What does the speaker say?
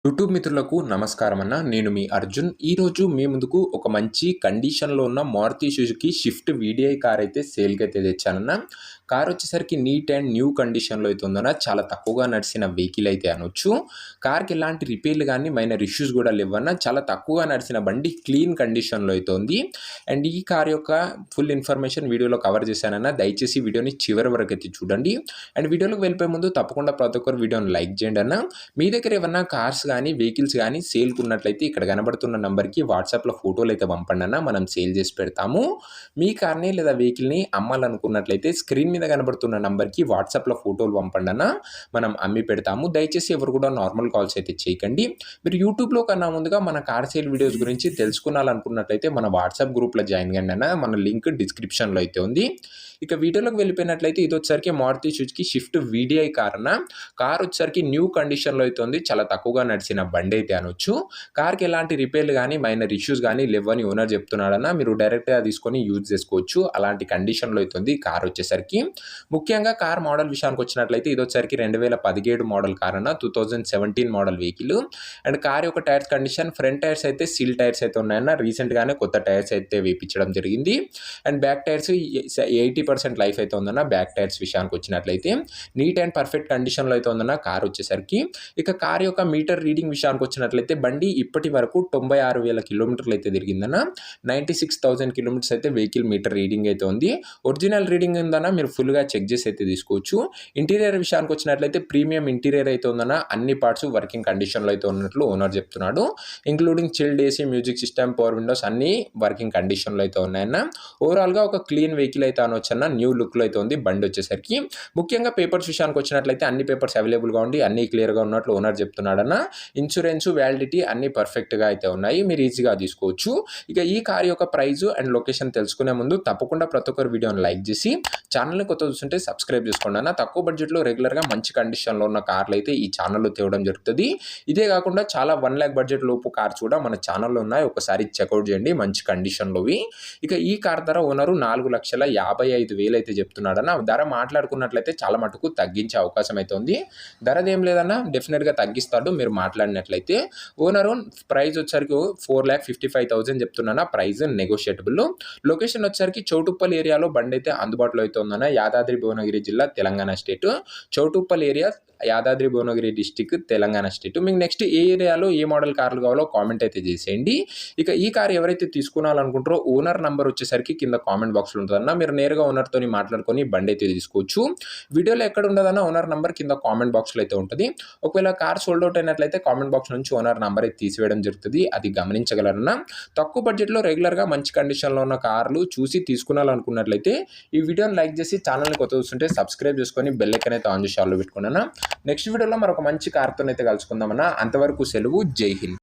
YouTube మిత్రులకు నమస్కారం అన్న. నేను మీ అర్జున్. ఈరోజు మీ ముందుకు ఒక మంచి కండిషన్‌లో ఉన్న Maruti Suzuki shift VDI car అయితే సేల్‌కి అయితే తెచ్చానన్న. కార్ వచ్చేసరికి నీట్ అండ్ న్యూ కండిషన్‌లో అయితే ఉందన్న. చాలా తక్కువగా నడిచిన వెహికల్ అయితే అనొచ్చు. కార్‌కి ఎలాంటి రిపేర్లు గానీ, మైనర్ ఇష్యూస్ కూడా లేవన్న. చాలా తక్కువగా నడిచిన బండి క్లీన్ కండిషన్‌లో అయితే ఉంది. అండ్ ఈ కార్ యొక్క ఫుల్ ఇన్ఫర్మేషన్ వీడియోలో కవర్ చేశానన్న. దయచేసి వీడియోని చివరి వరకు అయితే చూడండి. అండ్ వీడియోలోకి వెళ్ళిపోయే ముందు తప్పకుండా ప్రతి ఒక్కరు వీడియోని లైక్ చేయండి అన్న. మీ దగ్గర ఏమన్నా కార్స్ కానీ వెహికల్స్ కానీ సేల్‌కి ఉన్నట్లయితే ఇక్కడ కనబడుతున్న నంబర్‌కి వాట్సాప్‌లో ఫోటోలు అయితే పంపండి అన్న. మనం సేల్ చేసి పెడతాము. మీ కార్‌ని లేదా వెహికల్‌ని అమ్మాలనుకున్నట్లయితే స్క్రీన్ మీద కనబడుతున్న నంబర్‌కి వాట్సాప్‌లో ఫోటోలు పంపండి అన్న. మనం అమ్మి పెడతాము. దయచేసి ఎవరు కూడా నార్మల్ కాల్స్ అయితే చేయకండి. మీరు యూట్యూబ్‌లో కన్నా ముందుగా మన కార్ సేల్ వీడియోస్ గురించి తెలుసుకోవాలనుకున్నట్లయితే మన వాట్సాప్ గ్రూప్‌లో జాయిన్ కండి అన్న. మన లింక్ డిస్క్రిప్షన్‌లో అయితే ఉంది. ఇక వీడియోలోకి వెళ్ళిపోయినట్లయితే ఇది వచ్చేసరికి Maruti Suzuki shift VDI car అన్న. కార్ వచ్చేసరికి న్యూ కండిషన్‌లో అయితే ఉంది. చాలా తక్కువగా నడిచిన బండి అయితే అనొచ్చు. కార్‌కి ఎలాంటి రిపేర్లు గానీ, మైనర్ ఇష్యూస్ గానీ లేవని ఓనర్ చెప్తున్నాడన్న. మీరు డైరెక్ట్‌గా తీసుకొని యూజ్ చేసుకోవచ్చు. అలాంటి కండిషన్‌లో అయితే ఉంది కార్ వచ్చేసరికి. ముఖ్యంగా కార్ మోడల్ విషయానికి వచ్చినట్లయితే ఇది వచ్చేసరికి 2017 మోడల్ కార్ అన్న. 2017 మోడల్ వెహికల్. అండ్ కార్ యొక్క టైర్స్ కండిషన్ ఫ్రంట్ టైర్స్ అయితే సీల్ టైర్స్ అయితే ఉన్నాయన్న. రీసెంట్‌గానే కొత్త టైర్స్ అయితే వేయించడం జరిగింది. అండ్ బ్యాక్ టైర్స్ 80% లైఫ్ అయితే ఉందన్న. బ్యాక్ టైర్స్ విషయానికి వచ్చినట్లయితే నీట్ అండ్ పర్ఫెక్ట్ కండిషన్‌లో అయితే ఉందన్న కార్ వచ్చేసరికి. ఇక కార్ యొక్క మీటర్ రీడింగ్ విషయానికి వచ్చినట్లయితే బండి ఇప్పటి వరకు 96,000 కిలోమీటర్లు అయితే తిరిగిందన్న. 96,000 కిలోమీటర్స్ అయితే వెహికల్ మీటర్ రీడింగ్ అయితే ఉంది. ఒరిజినల్ రీడింగ్ ఉందన్న. మీరు ఫుల్‌గా చెక్ చేసి అయితే తీసుకోవచ్చు. ఇంటీరియర్ విషయానికి వచ్చినట్లయితే ప్రీమియం ఇంటీరియర్ అయితే ఉందన్న. అన్ని పార్ట్స్ వర్కింగ్ కండిషన్‌లో అయితే ఉన్నట్లు ఓనర్ చెప్తున్నాడు. Including chilled AC, music system, power Windows అన్నీ వర్కింగ్ కండిషన్‌లో అయితే ఉన్నాయన్న. ఓవరాల్‌గా ఒక క్లీన్ వెహికల్ అయితే అనొచ్చన్న. న్యూ లుక్‌లో అయితే ఉంది బండి వచ్చేసరికి. ముఖ్యంగా పేపర్స్ విషయానికి వచ్చినట్లయితే అన్ని పేపర్స్ అవైలబుల్‌గా ఉండి అన్నీ క్లియర్‌గా ఉన్నట్లు ఓనర్ చెప్తున్నాడన్న. ఇన్సూరెన్స్, వ్యాలిడిటీ అన్నీ పర్ఫెక్ట్‌గా అయితే ఉన్నాయి. మీరు ఈజీగా తీసుకోవచ్చు. ఇక ఈ కార్ యొక్క ప్రైస్ అండ్ లొకేషన్ తెలుసుకునే ముందు తప్పకుండా ప్రతి ఒక్కరు వీడియోని లైక్ చేసి ఛానల్‌ని కొత్తగా చూస్తుంటే సబ్స్క్రైబ్ చేసుకోండి అన్న. తక్కువ బడ్జెట్‌లో రెగ్యులర్‌గా మంచి కండిషన్‌లో ఉన్న కార్లు అయితే ఈ ఛానల్‌లో తేవడం జరుగుతుంది. ఇదే కాకుండా చాలా 1 లక్ష బడ్జెట్ లోపు కార్స్ కూడా మన ఛానల్‌లో ఉన్నాయి. ఒకసారి చెక్అవుట్ చేయండి మంచి కండిషన్‌లోవి. ఇక ఈ కార్ ధర ఓనరు 4,55,000 అయితే చెప్తున్నాడన్న. ధర మాట్లాడుకున్నట్లయితే చాలా మటుకు తగ్గించే అవకాశం అయితే ఉంది. ధరదేం లేదన్న, డెఫినెట్‌గా తగ్గిస్తాడు మీరు మాట్లాడినట్లయితే. ఓనరు ప్రైస్ వచ్చేసరికి 4,55,000 చెప్తున్నాను. Price negotiable. లొకేషన్ వచ్చేసరికి చౌటుప్పల్ ఏరియాలో బండి అయితే అందుబాటులో అయితే ఉందన్న. యాదాద్రి భువనగిరి జిల్లా, Telangana state. Choutuppal area, Yadadri Bhuvanagiri district, Telangana state. మీకు నెక్స్ట్ ఏ ఏరియాలో ఏ మోడల్ కార్లు కావాలో కామెంట్ అయితే చేసేయండి. ఇక ఈ కార్ ఎవరైతే తీసుకోవాలనుకుంటారో ఓనర్ నంబర్ వచ్చేసరికి కింద కామెంట్ బాక్స్లో ఉంటుందన్న. మీరు నేరుగా ఓనర్తో మాట్లాడుకొని బండి అయితే తీసుకోవచ్చు. వీడియోలో ఎక్కడ ఉండదన్న ఓనర్ నంబర్ కింద కామెంట్ బాక్స్లో అయితే ఉంటుంది. ఒకవేళ కార్ సోల్డ్ అవుట్ అయినట్లయితే కామెంట్ బాక్స్ నుంచి ఓనర్ నంబర్ అయితే తీసివేయడం జరుగుతుంది. అది గమనించగలరన్న. తక్కువ బడ్జెట్లో రెగ్యులర్గా మంచి కండిషన్లో ఉన్న కార్లు చూసి తీసుకోవాలనుకున్నట్లయితే ఈ వీడియోని లైక్ చేసి ఛానల్ని కొత్త చూస్తుంటే సబ్స్క్రైబ్ చేసుకొని బెల్ ఐకాన్ అయితే ఆన్ చేసి ఆల్లో పెట్టుకున్నాను. నెక్స్ట్ వీడియోలో మరొక మంచి కార్తో అయితే కలుసుకుందామన్నా. అంతవరకు సెలవు. జై హింద్.